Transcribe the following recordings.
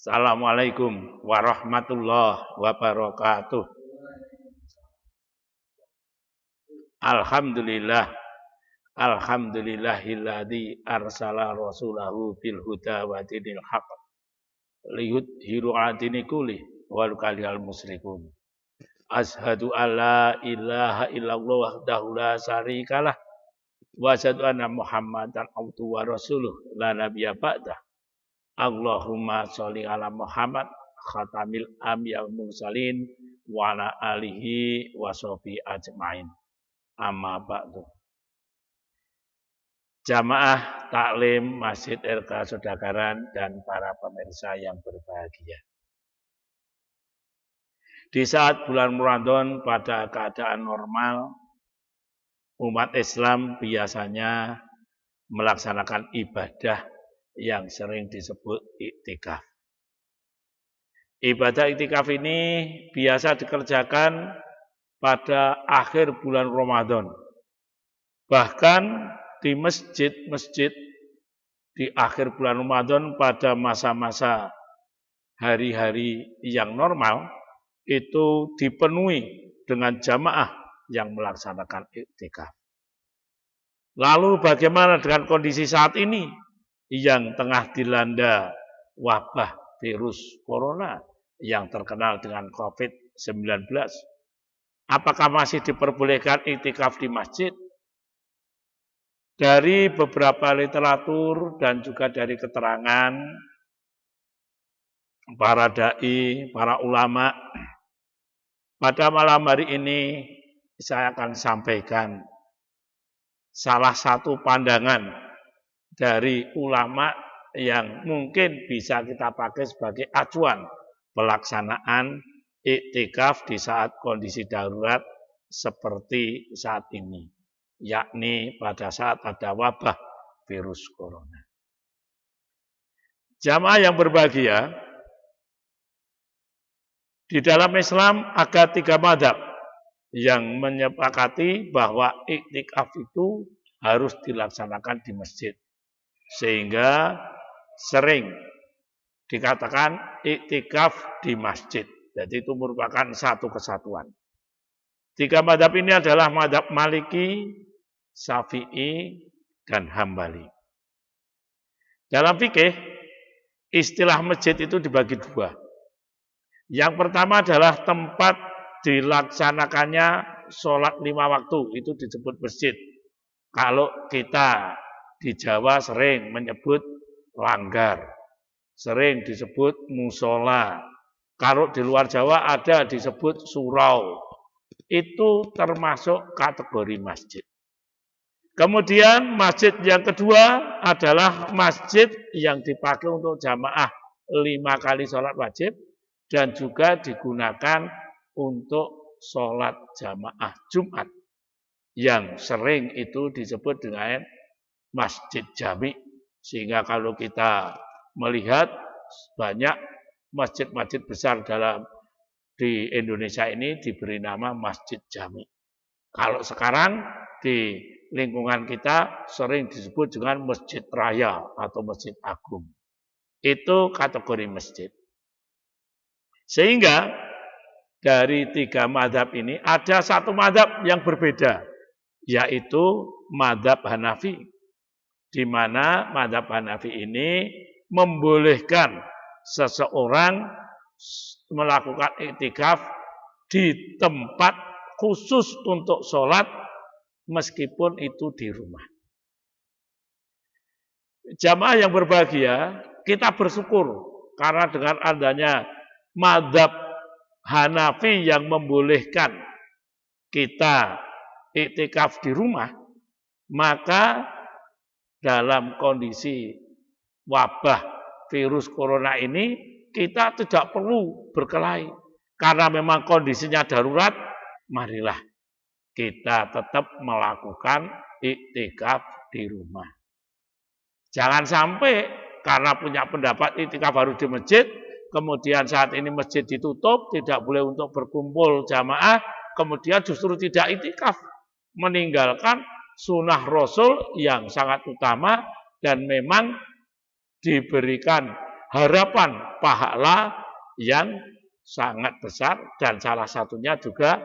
Assalamualaikum warahmatullahi wabarakatuh. Alhamdulillah, alhamdulillahilladzi arsala rasulahu bil huda wa dinil haqq liyudhiru 'ala dini kulli walau karihal musyrikun. Asyhadu alla ilaha illallah wahdahu la syarikalah wa asyhadu anna Muhammadan abduhu wa rasuluh la nabiyya ba'dah. Allahumma sholli ala Muhammad khatamil anbiya wal mursalin wa ala alihi wa sahbihi ajmain. Amma ba'du. Jamaah taklim Masjid RK Sodagaran dan para pemirsa yang berbahagia. Di saat bulan Ramadan pada keadaan normal, umat Islam biasanya melaksanakan ibadah yang sering disebut iktikaf. Ibadah iktikaf ini biasa dikerjakan pada akhir bulan Ramadan. Bahkan di masjid-masjid di akhir bulan Ramadan pada masa-masa hari-hari yang normal itu dipenuhi dengan jamaah yang melaksanakan iktikaf. Lalu bagaimana dengan kondisi saat ini yang tengah dilanda wabah virus corona yang terkenal dengan COVID-19? Apakah masih diperbolehkan iktikaf di masjid? Dari beberapa literatur dan juga dari keterangan para dai, para ulama, pada malam hari ini saya akan sampaikan salah satu pandangan dari ulama yang mungkin bisa kita pakai sebagai acuan pelaksanaan iktikaf di saat kondisi darurat seperti saat ini, yakni pada saat ada wabah virus corona. Jamaah yang berbahagia, di dalam Islam ada 3 mazhab yang menyepakati bahwa iktikaf itu harus dilaksanakan di masjid. Sehingga sering dikatakan iktikaf di masjid. Jadi itu merupakan satu kesatuan. 3 mazhab ini adalah mazhab Maliki, Syafi'i, dan Hambali. Dalam fikih, istilah masjid itu dibagi 2. Yang pertama adalah tempat dilaksanakannya sholat 5 waktu, itu disebut masjid. Kalau kita di Jawa sering menyebut langgar, sering disebut musola. Kalau di luar Jawa ada disebut surau. Itu termasuk kategori masjid. Kemudian masjid yang kedua adalah masjid yang dipakai untuk jamaah 5 kali sholat wajib dan juga digunakan untuk sholat jamaah Jumat. Yang sering itu disebut dengan masjid jami, sehingga kalau kita melihat banyak masjid-masjid besar di Indonesia ini diberi nama masjid jami. Kalau sekarang di lingkungan kita sering disebut dengan masjid raya atau masjid agung. Itu kategori masjid. Sehingga dari 3 mazhab ini ada satu mazhab yang berbeda, yaitu mazhab Hanafi. Di mana mazhab Hanafi ini membolehkan seseorang melakukan iktikaf di tempat khusus untuk sholat meskipun itu di rumah. Jamaah yang berbahagia, kita bersyukur karena dengan adanya mazhab Hanafi yang membolehkan kita iktikaf di rumah, maka dalam kondisi wabah virus corona ini kita tidak perlu berkelahi. Karena memang kondisinya darurat, marilah kita tetap melakukan iktikaf di rumah. Jangan sampai karena punya pendapat iktikaf harus di masjid, kemudian saat ini masjid ditutup, tidak boleh untuk berkumpul jamaah, kemudian justru tidak iktikaf, meninggalkan sunnah Rasul yang sangat utama dan memang diberikan harapan pahala yang sangat besar, dan salah satunya juga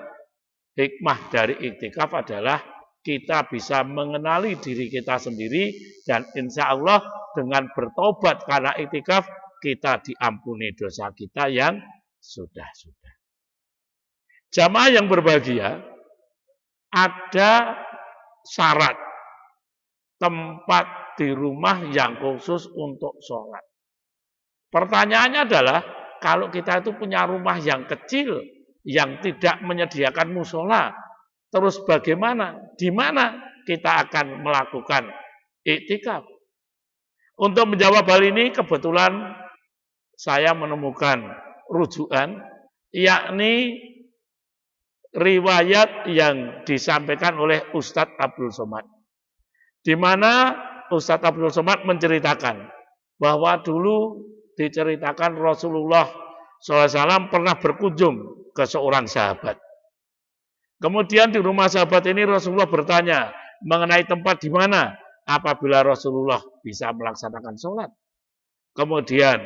hikmah dari iktikaf adalah kita bisa mengenali diri kita sendiri, dan insya Allah dengan bertobat karena iktikaf kita diampuni dosa kita yang sudah-sudah. Jamaah yang berbahagia, ada syarat tempat di rumah yang khusus untuk sholat. Pertanyaannya adalah, kalau kita itu punya rumah yang kecil, yang tidak menyediakan musola, terus bagaimana? Di mana kita akan melakukan iktikaf? Untuk menjawab hal ini, kebetulan saya menemukan rujukan, yakni riwayat yang disampaikan oleh Ustadz Abdul Somad, di mana Ustadz Abdul Somad menceritakan bahwa dulu diceritakan Rasulullah SAW pernah berkunjung ke seorang sahabat. Kemudian di rumah sahabat ini Rasulullah bertanya mengenai tempat di mana apabila Rasulullah bisa melaksanakan sholat. Kemudian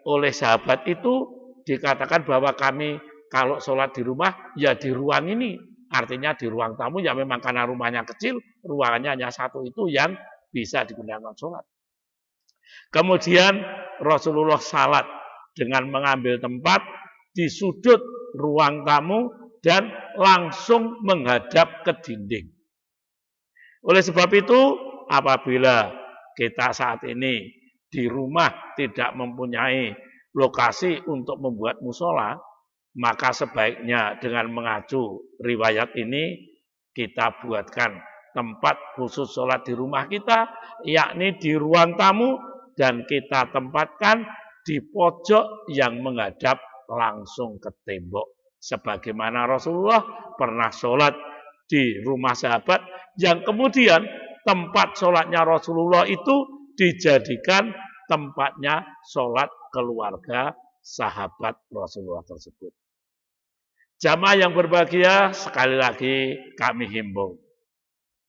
oleh sahabat itu dikatakan bahwa kami kalau sholat di rumah, ya di ruang ini. Artinya di ruang tamu, ya memang karena rumahnya kecil, ruangannya hanya satu itu yang bisa digunakan sholat. Kemudian Rasulullah salat dengan mengambil tempat di sudut ruang tamu dan langsung menghadap ke dinding. Oleh sebab itu, apabila kita saat ini di rumah tidak mempunyai lokasi untuk membuat musola, maka sebaiknya dengan mengacu riwayat ini kita buatkan tempat khusus sholat di rumah kita, yakni di ruang tamu, dan kita tempatkan di pojok yang menghadap langsung ke tembok. Sebagaimana Rasulullah pernah sholat di rumah sahabat, yang kemudian tempat sholatnya Rasulullah itu dijadikan tempatnya sholat keluarga sahabat Rasulullah tersebut. Jamaah yang berbahagia, sekali lagi kami himbau,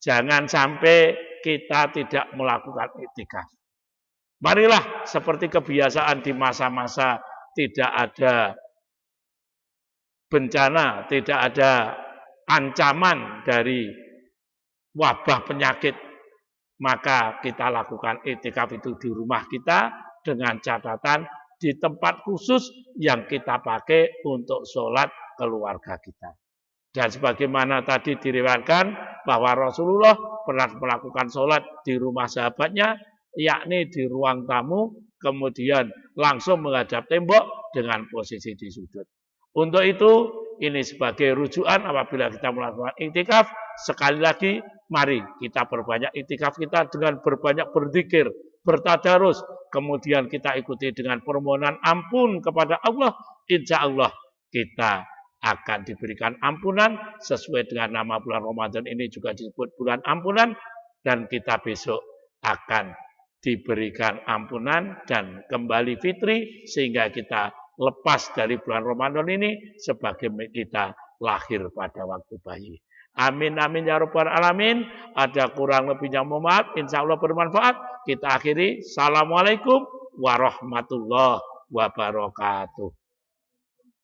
jangan sampai kita tidak melakukan iktikaf. Marilah seperti kebiasaan di masa-masa tidak ada bencana, tidak ada ancaman dari wabah penyakit, maka kita lakukan iktikaf itu di rumah kita dengan catatan di tempat khusus yang kita pakai untuk sholat keluarga kita. Dan sebagaimana tadi diriwayatkan bahwa Rasulullah pernah melakukan sholat di rumah sahabatnya, yakni di ruang tamu, kemudian langsung menghadap tembok dengan posisi di sudut. Untuk itu, ini sebagai rujukan apabila kita melakukan iktikaf. Sekali lagi, mari kita perbanyak iktikaf kita dengan berbanyak berzikir, bertadarus, kemudian kita ikuti dengan permohonan ampun kepada Allah. Insya Allah kita akan diberikan ampunan sesuai dengan nama bulan Ramadan ini juga disebut bulan ampunan, dan kita besok akan diberikan ampunan dan kembali fitri sehingga kita lepas dari bulan Ramadan ini sebagai kita lahir pada waktu bayi. Amin amin ya rabbal alamin. Ada kurang lebihnya mohon maaf, insya Allah bermanfaat. Kita akhiri. Assalamualaikum warahmatullahi wabarakatuh.